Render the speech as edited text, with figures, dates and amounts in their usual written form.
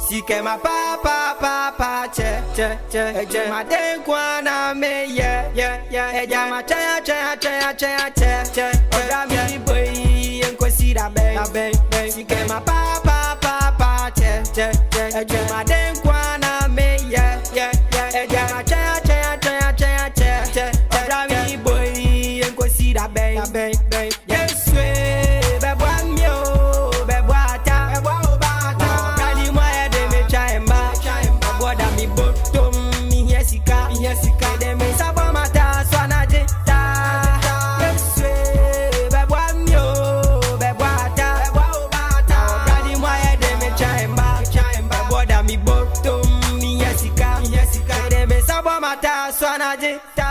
Sike ma pa che ma den kwana me eja ma che oda mi boy enko si da be sike ma pa che eja ma den kwana me eja ma che oda mi boy enko si da be yes we be bwa mi o be bwa ta kali mo e de me chaimba boda mi bottom mi yesika de me sabo mata so na jita yes we be bwa mi o be bwa ta kali mo e de me chaimba boda mi bottom mi yesika de me sabo mata so na jita